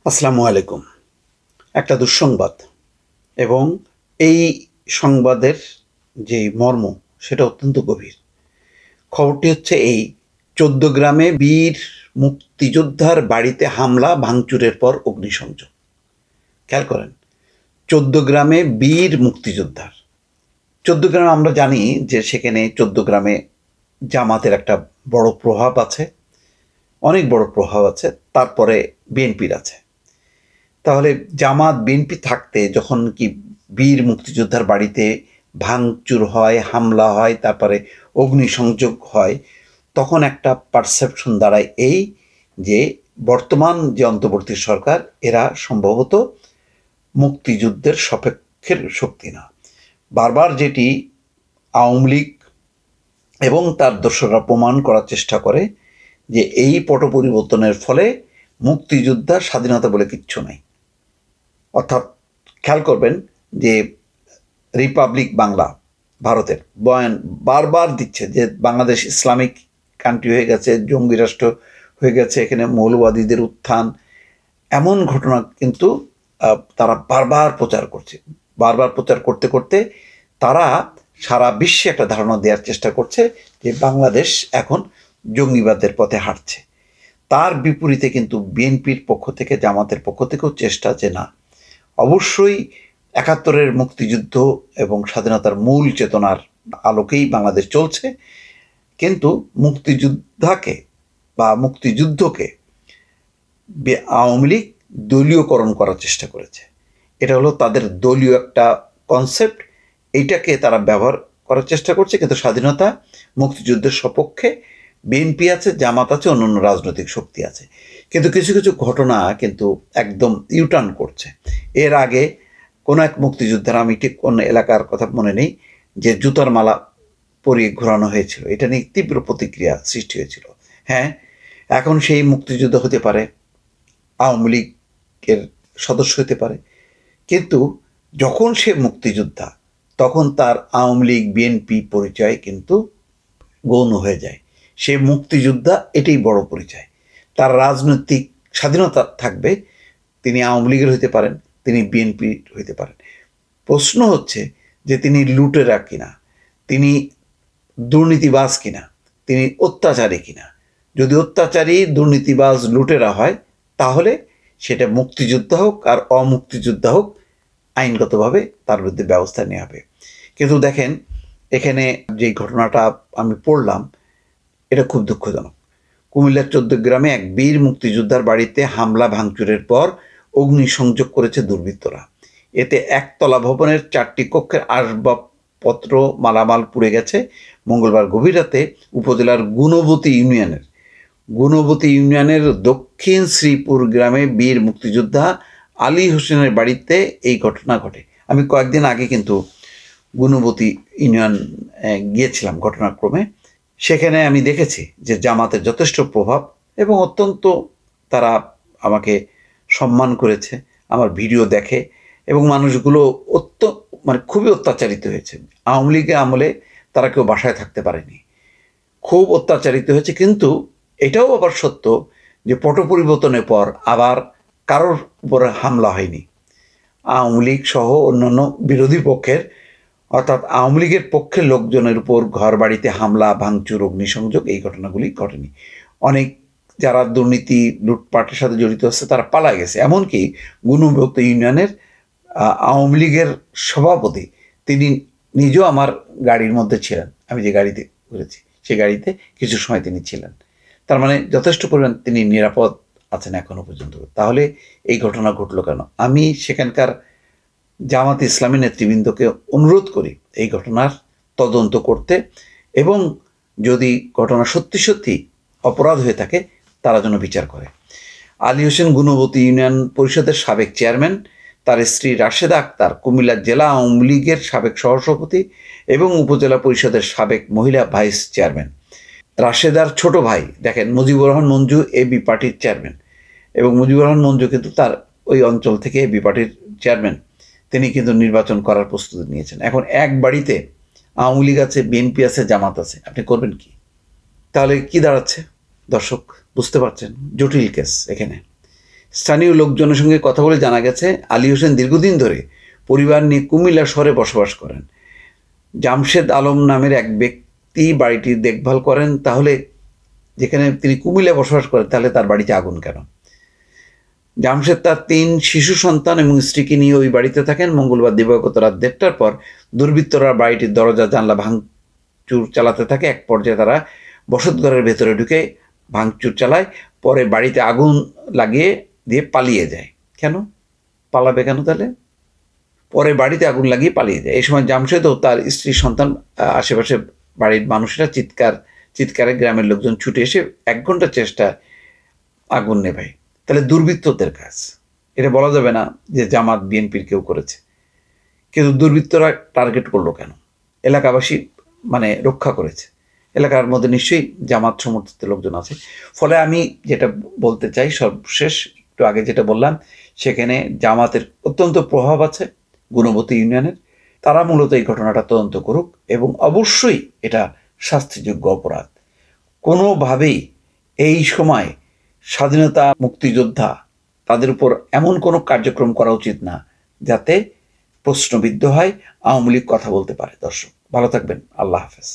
আসসালামু আলাইকুম। একটা দুঃসংবাদ এবং এই সংবাদের যে মর্ম সেটা অত্যন্ত গভীর। খবরটি হচ্ছে এই ১৪ গ্রামে বীর মুক্তিযোদ্ধার বাড়িতে হামলা ভাঙচুরের পর অগ্নিসংযোগ। খেয়াল করেন, ১৪ গ্রামে বীর মুক্তিযোদ্ধার। ১৪ গ্রাম আমরা জানি যে সেখানে ১৪ গ্রামে জামাতের একটা বড় প্রভাব আছে, অনেক বড় প্রভাব আছে, তারপরে বিএনপির আছে। তাহলে জামাত বিএনপি থাকতে যখন কি বীর মুক্তিযোদ্ধার বাড়িতে ভাঙচুর হয়, হামলা হয়, তারপরে অগ্নিসংযোগ হয়, তখন একটা পারসেপশন দাঁড়ায় এই যে বর্তমান যে অন্তর্বর্তী সরকার এরা সম্ভবত মুক্তিযুদ্ধের সপক্ষের শক্তি না। বারবার যেটি আওয়ামী লীগ এবং তার দর্শকরা প্রমাণ করার চেষ্টা করে যে এই পট পরিবর্তনের ফলে মুক্তিযোদ্ধা স্বাধীনতা বলে কিচ্ছু নাই। অর্থাৎ খেয়াল করবেন যে রিপাবলিক বাংলা ভারতের বয়ান বারবার দিচ্ছে যে বাংলাদেশ ইসলামিক কান্ট্রি হয়ে গেছে, জঙ্গি রাষ্ট্র হয়ে গেছে, এখানে মৌলবাদীদের উত্থান, এমন ঘটনা কিন্তু তারা বারবার প্রচার করছে। বারবার প্রচার করতে করতে তারা সারা বিশ্বে একটা ধারণা দেওয়ার চেষ্টা করছে যে বাংলাদেশ এখন জঙ্গিবাদের পথে হাঁটছে। তার বিপরীতে কিন্তু বিএনপির পক্ষ থেকে, জামাতের পক্ষ থেকেও চেষ্টা যে না, অবশ্যই ৭১-এর মুক্তিযুদ্ধ এবং স্বাধীনতার মূল চেতনার আলোকেই বাংলাদেশ চলছে, কিন্তু মুক্তিযোদ্ধাকে বা মুক্তিযুদ্ধকে আওয়ামী লীগ দলীয়করণ করার চেষ্টা করেছে। এটা হলো তাদের দলীয় একটা কনসেপ্ট, এইটাকে তারা ব্যবহার করার চেষ্টা করছে। কিন্তু স্বাধীনতা মুক্তিযুদ্ধের সপক্ষে বিএনপি আছে, জামাত আছে, অন্যান্য রাজনৈতিক শক্তি আছে। কিন্তু কিছু কিছু ঘটনা কিন্তু একদম ইউটার্ন করছে। এর আগে কোনো এক মুক্তিযোদ্ধার, আমি ঠিক কোন এলাকার কথা মনে নেই, যে জুতার মালা পরিয়ে ঘোরানো হয়েছিল, এটা নিয়ে তীব্র প্রতিক্রিয়া সৃষ্টি হয়েছিল। হ্যাঁ, এখন সেই মুক্তিযোদ্ধা হতে পারে, আওয়ামী লীগের সদস্য হতে পারে, কিন্তু যখন সে মুক্তিযোদ্ধা তখন তার আওয়ামী লীগ বিএনপি পরিচয় কিন্তু গৌণ হয়ে যায়। সে মুক্তিযোদ্ধা, এটাই বড় পরিচয়। তার রাজনৈতিক স্বাধীনতা থাকবে, তিনি আওয়ামী লীগের হইতে পারেন, তিনি বিএনপির হইতে পারেন। প্রশ্ন হচ্ছে যে তিনি লুটেরা কিনা, তিনি দুর্নীতিবাজ কিনা, তিনি অত্যাচারী কিনা। যদি অত্যাচারী, দুর্নীতিবাজ, লুটেরা হয় তাহলে সেটা মুক্তিযোদ্ধা হোক আর অমুক্তিযোদ্ধা হোক, আইনগতভাবে তার বিরুদ্ধে ব্যবস্থা নেওয়া হবে। কিন্তু দেখেন, এখানে যে ঘটনাটা আমি পড়লাম এটা খুব দুঃখজনক। কুমিল্লার ১৪ গ্রামে এক বীর মুক্তিযোদ্ধার বাড়িতে হামলা ভাঙচুরের পর অগ্নিসংযোগ করেছে দুর্বৃত্তরা। এতে একতলা ভবনের ৪টি কক্ষের আসবাবপত্র, মালামাল পুড়ে গেছে। মঙ্গলবার গভীর রাতে উপজেলার গুণবতী ইউনিয়নের দক্ষিণ শ্রীপুর গ্রামে বীর মুক্তিযোদ্ধা আলী হোসেনের বাড়িতে এই ঘটনা ঘটে। আমি কয়েকদিন আগে কিন্তু গুণবতী ইউনিয়ন গিয়েছিলাম ঘটনাক্রমে। সেখানে আমি দেখেছি যে জামাতের যথেষ্ট প্রভাব এবং অত্যন্ত তারা আমাকে সম্মান করেছে, আমার ভিডিও দেখে, এবং মানুষগুলো খুবই অত্যাচারিত হয়েছে। আওয়ামী লীগের আমলে তারা কেউ বাসায় থাকতে পারেনি, খুব অত্যাচারিত হয়েছে। কিন্তু এটাও আবার সত্য যে পট পরিবর্তনের পর আবার কারোর উপরে হামলা হয়নি। আওয়ামী লীগ সহ অন্যান্য বিরোধী পক্ষের, অর্থাৎ আওয়ামী লীগের পক্ষের লোকজনের উপর ঘর বাড়িতে হামলা, ভাঙচুর, অগ্নিসংযোগ, এই ঘটনাগুলি ঘটেনি। অনেক যারা দুর্নীতি, লুটপাটের সাথে জড়িত আছে তারা পালা গেছে। এমনকি গুণবতী ইউনিয়নের আওয়ামী লীগের সভাপতি, তিনি নিজেও আমার গাড়ির মধ্যে ছিলেন। আমি যে গাড়িতে ঘুরেছি সেই গাড়িতে কিছু সময় তিনি ছিলেন। তার মানে যথেষ্ট পরিমাণ তিনি নিরাপদ আছেন এখনো পর্যন্ত। তাহলে এই ঘটনা ঘটলো কেন? আমি সেখানকার জামাত ইসলামী নেতৃবৃন্দকে অনুরোধ করি এই ঘটনার তদন্ত করতে, এবং যদি ঘটনা সত্যি সত্যি অপরাধ হয়ে থাকে তারা যেন বিচার করে। আলী হোসেন গুণবতী ইউনিয়ন পরিষদের সাবেক চেয়ারম্যান, তার স্ত্রী রাশেদা আক্তার কুমিল্লা জেলা আওয়ামী লীগের সাবেক সহসভাপতি এবং উপজেলা পরিষদের সাবেক মহিলা ভাইস চেয়ারম্যান। রাশেদার ছোট ভাই, দেখেন, মুজিবুর রহমান মঞ্জু এবি পার্টির চেয়ারম্যান, এবং মুজিবুর রহমান মঞ্জু কিন্তু তার ওই অঞ্চল থেকে এবি পার্টির চেয়ারম্যান, তিনি কিন্তু নির্বাচন করার প্রস্তুতি নিয়েছেন। এখন এক বাড়িতে আওয়ামী লীগ আছে, বিএনপি আছে, জামাত আছে, আপনি করবেন কি? তাহলে কি দাঁড়াচ্ছে দর্শক? বুঝতে পারছেন জটিল কেস এখানে। স্থানীয় লোকজনের সঙ্গে কথা বলে জানা গেছে আলী হোসেন দীর্ঘদিন ধরে পরিবার নিয়ে কুমিল্লা শহরে বসবাস করেন। জামশেদ আলম নামের এক ব্যক্তি বাড়িটি দেখভাল করেন। তাহলে যেখানে তিনি কুমিল্লায় বসবাস করেন, তাহলে তার বাড়িতে আগুন কেন? জামশেদ তার 3 শিশু সন্তান এবং স্ত্রীকে নিয়ে ওই বাড়িতে থাকেন। মঙ্গলবার দিবাগত রাত 1:30টার পর দুর্বৃত্তরা বাড়িটির দরজা জানলা ভাঙচুর চালাতে থাকে। এক পর্যায়ে তারা বসতঘরের ভেতরে ঢুকে ভাঙচুর চালায়, পরে বাড়িতে আগুন লাগিয়ে দিয়ে পালিয়ে যায়। কেন পালাবে কেন তাহলে? পরে বাড়িতে আগুন লাগিয়ে পালিয়ে যায়। এই সময় জামশেদ ও তার স্ত্রী সন্তান আশেপাশে বাড়ির মানুষরা চিৎকারে গ্রামের লোকজন ছুটে এসে 1 ঘন্টা চেষ্টায় আগুন নেভায়। তাহলে দুর্বৃত্তদের কাজ, এটা বলা যাবে না যে জামাত বিএনপির কেউ করেছে। কিন্তু দুর্বৃত্তরা টার্গেট করলো কেন? এলাকাবাসী রক্ষা করেছে। এলাকার মধ্যে নিশ্চয়ই জামাত সমর্থিত লোকজন আছে। ফলে আমি যেটা বলতে চাই, সর্বশেষ একটু আগে যেটা বললাম, সেখানে জামাতের অত্যন্ত প্রভাব আছে গুণবতী ইউনিয়নের। তারা মূলত এই ঘটনাটা তদন্ত করুক এবং অবশ্যই এটা শাস্তিযোগ্য অপরাধ। কোনোভাবেই এই সময় স্বাধীনতা মুক্তিযোদ্ধা তাদের উপর এমন কোনো কার্যক্রম করা উচিত না যাতে প্রশ্নবিদ্ধ হয়, আওয়ামী লীগ কথা বলতে পারে। দর্শক ভালো থাকবেন, আল্লাহ হাফেজ।